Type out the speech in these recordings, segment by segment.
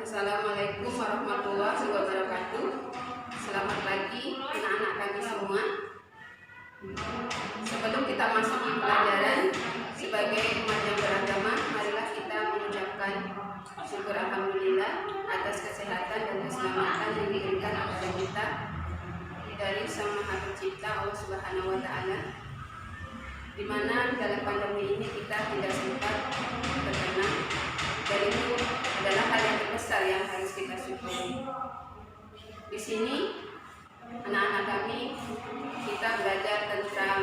Assalamualaikum warahmatullahi wabarakatuh. Selamat pagi anak-anak kami semua. Sebelum kita masuk ke pelajaran, sebagai umat yang beragama, marilah kita mengucapkan syukur alhamdulillah atas kesehatan dan keselamatan yang diberikan kepada kita dari Sang Maha Pencipta Allah Subhanahu wa Ta'ala, di mana dalam pandemi ini kita tidak sempat terkena, dan itu adalah hal yang terbesar yang harus kita syukuri. Di sini anak-anak kami kita belajar tentang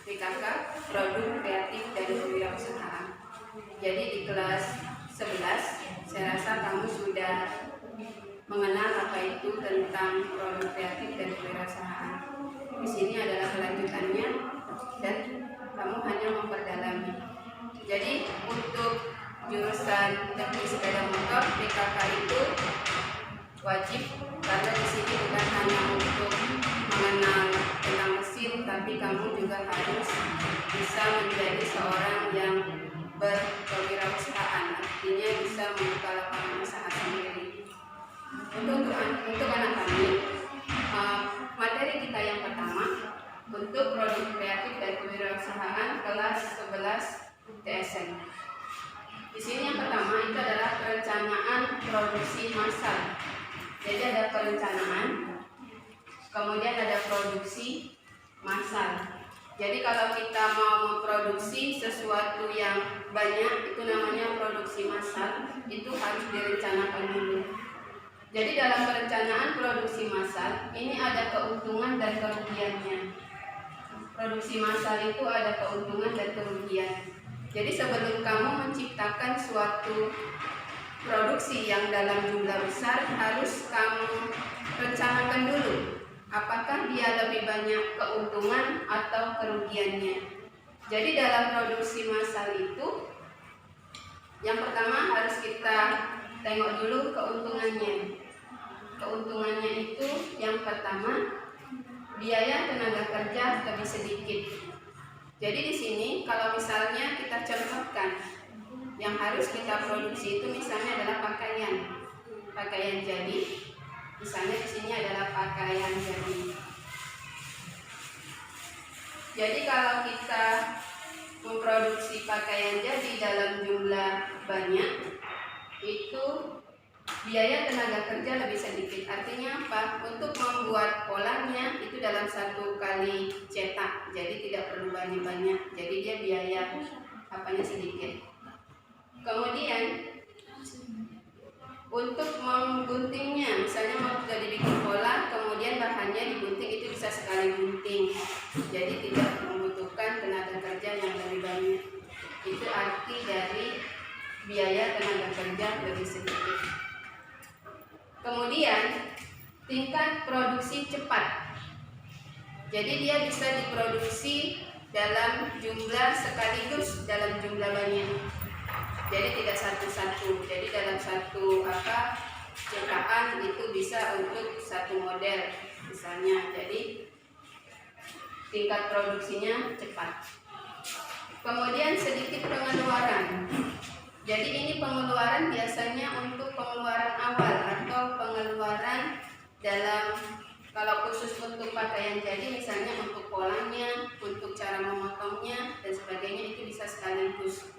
PKK, produk kreatif dan kewirausahaan. Jadi di kelas 11 saya rasa kamu sudah mengenal apa itu tentang produk kreatif dan kewirausahaan. Di sini adalah kelanjutannya dan kamu hanya memperdalami. Jadi untuk jurusan teknik sepeda motor PKK itu wajib, karena di sini bukan hanya untuk mengenal tentang mesin, tapi kamu juga harus bisa menjadi seorang yang berkewirausahaan, artinya bisa membuka lapangan usaha sendiri. Untuk anak kami, materi kita yang pertama untuk produk kreatif dan kewirausahaan kelas 11 TSN. Di sini yang pertama itu adalah perencanaan produksi massal. Jadi ada perencanaan, kemudian ada produksi massal. Jadi kalau kita mau memproduksi sesuatu yang banyak, itu namanya produksi massal, itu harus direncanakan dulu. Jadi dalam perencanaan produksi massal ini ada keuntungan dan kerugiannya. Produksi massal itu ada keuntungan dan kerugian. Jadi sebelum kamu menciptakan suatu produksi yang dalam jumlah besar, harus kamu rencanakan dulu apakah dia lebih banyak keuntungan atau kerugiannya. Jadi dalam produksi massal itu yang pertama harus kita tengok dulu keuntungannya. Keuntungannya itu yang pertama, biaya tenaga kerja lebih sedikit. Jadi di sini kalau misalnya kita contohkan yang harus kita produksi itu misalnya adalah pakaian jadi. Misalnya di sini adalah pakaian jadi. Jadi kalau kita memproduksi pakaian jadi dalam jumlah banyak, itu biaya tenaga kerja lebih sedikit. Artinya apa? Untuk membuat polanya itu dalam satu kali cetak, jadi tidak perlu banyak-banyak. Jadi dia biaya sedikit. Kemudian untuk mengguntingnya, misalnya mau sudah dibikin pola, kemudian bahannya digunting, itu bisa sekali gunting. Jadi tidak membutuhkan tenaga kerja yang lebih banyak. Itu arti dari biaya tenaga kerja lebih sedikit. Kemudian tingkat produksi cepat. Jadi dia bisa diproduksi dalam jumlah sekaligus, dalam jumlah banyak. Jadi tidak satu-satu. Jadi dalam satu cetakan itu bisa untuk satu model misalnya. Jadi tingkat produksinya cepat. Kemudian sedikit pengeluaran. Jadi ini pengeluaran biasanya untuk pengeluaran awal atau pengeluaran dalam, kalau khusus untuk pakaian jadi misalnya untuk polanya, untuk cara memotongnya dan sebagainya, itu bisa sekaligus.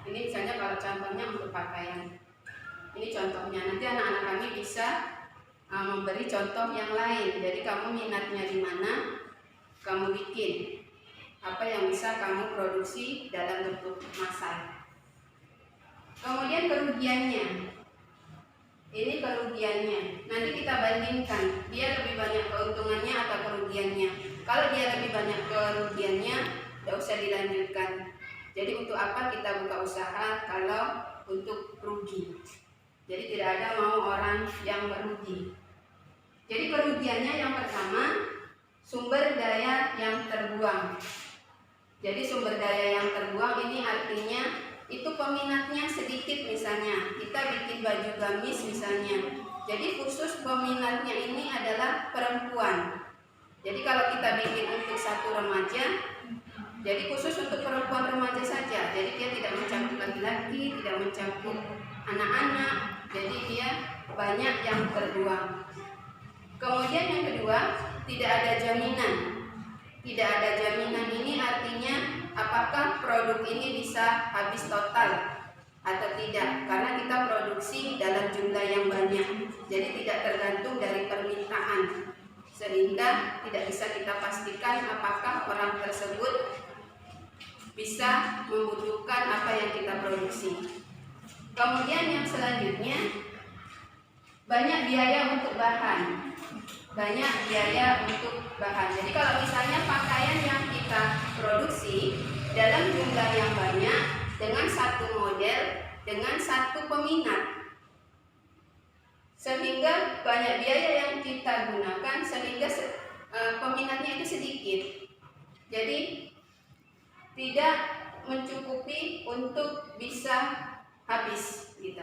Ini misalnya kalau contohnya untuk pakaian. Ini contohnya. Nanti anak-anak kami bisa memberi contoh yang lain. Jadi kamu minatnya di mana, kamu bikin apa yang bisa kamu produksi dalam bentuk massal. Kemudian kerugiannya. Ini kerugiannya. Nanti kita bandingkan, dia lebih banyak keuntungannya atau kerugiannya. Kalau dia lebih banyak kerugiannya, tidak usah dilanjutkan. Jadi untuk apa kita buka usaha kalau untuk rugi? Jadi tidak ada mau orang yang merugi. Jadi kerugiannya yang pertama, sumber daya yang terbuang. Jadi sumber daya yang terbuang ini artinya itu peminatnya sedikit. Misalnya kita bikin baju gamis misalnya, jadi khusus peminatnya ini adalah perempuan. Jadi kalau kita bikin untuk satu remaja, jadi khusus untuk perempuan remaja saja. Jadi dia tidak mencakup laki-laki, tidak mencakup anak-anak, jadi dia banyak yang terbuang. Kemudian yang kedua, tidak ada jaminan. Tidak ada jaminan ini artinya apakah produk ini bisa habis total atau tidak, karena kita produksi dalam jumlah yang banyak, jadi tidak tergantung dari permintaan, sehingga tidak bisa kita pastikan apakah orang tersebut bisa membutuhkan apa yang kita produksi. Kemudian yang selanjutnya, banyak biaya untuk bahan. Banyak biaya untuk bahan. Jadi kalau misalnya pakaian yang kita produksi dalam jumlah yang banyak, dengan satu model, dengan satu peminat, sehingga banyak biaya yang kita gunakan, sehingga peminatnya itu sedikit. Jadi tidak mencukupi untuk bisa habis gitu.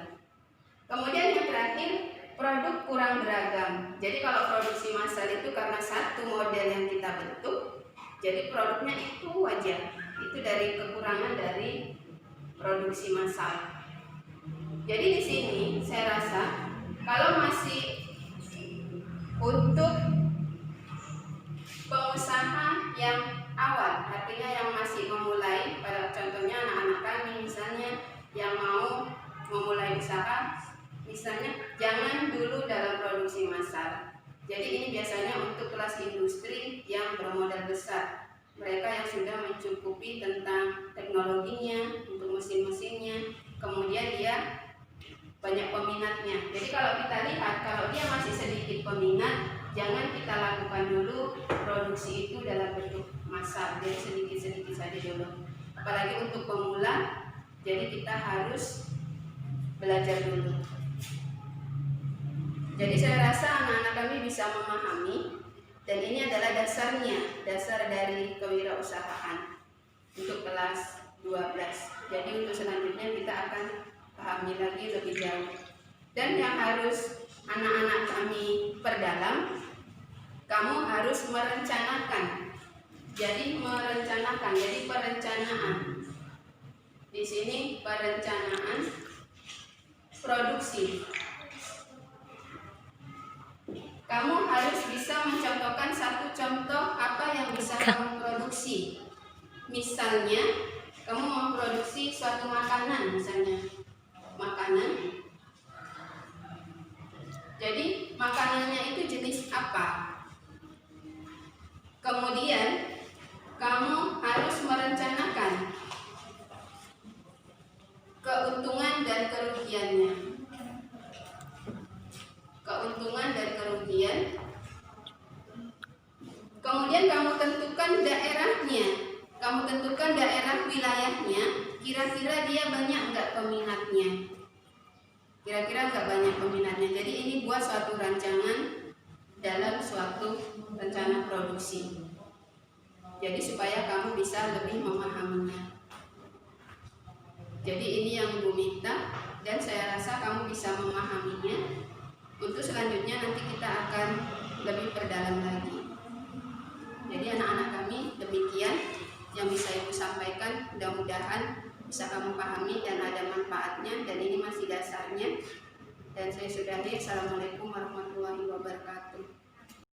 Kemudian yang terakhir, produk kurang beragam. Jadi kalau produksi massal itu karena satu model yang kita bentuk, jadi produknya itu aja. Itu dari kekurangan dari produksi massal. Jadi di sini saya rasa kalau masih untuk pengusaha yang awal, artinya yang masih memulai, pada contohnya anak-anak kami misalnya yang mau memulai usaha, misalnya jangan dulu dalam produksi massal. Jadi ini biasanya untuk kelas industri yang bermodal besar, mereka yang sudah mencukupi tentang teknologinya, untuk mesin-mesinnya, kemudian dia banyak peminatnya. Jadi kalau kita lihat, kalau dia masih sedikit peminat, jangan kita lakukan dulu produksi itu dalam bentuk massal, jadi sedikit-sedikit saja dulu. Apalagi untuk pemula, jadi kita harus belajar dulu. Jadi saya rasa anak-anak kami bisa memahami, dan ini adalah dasarnya, dasar dari kewirausahaan untuk kelas 12. Jadi untuk selanjutnya kita akan pahami lagi lebih jauh. Dan yang harus anak-anak kami perdalam, kamu harus merencanakan. Jadi merencanakan, jadi perencanaan. Di sini perencanaan produksi. Kamu harus bisa mencontohkan satu contoh apa yang bisa kamu produksi. Misalnya, kamu memproduksi suatu makanan, misalnya makanan. Jadi makanannya itu jenis apa? Kemudian kamu harus merencanakan keuntungan dan kerugiannya. Keuntungan dan kerugian. Kemudian kamu tentukan daerahnya. Kamu tentukan daerah wilayahnya. Kira-kira dia banyak enggak peminatnya? Kira-kira enggak banyak peminatnya. Jadi ini buat suatu rancangan dalam suatu rencana produksi. Jadi supaya kamu bisa lebih memahaminya. Jadi ini yang Ibu minta, dan saya rasa kamu bisa memahaminya. Untuk selanjutnya nanti kita akan lebih perdalam lagi. Jadi anak-anak kami demikian yang bisa Ibu sampaikan, mudah-mudahan bisa kamu pahami dan ada manfaatnya, dan ini masih dasarnya. Dan saya sudahi. Assalamualaikum warahmatullahi wabarakatuh.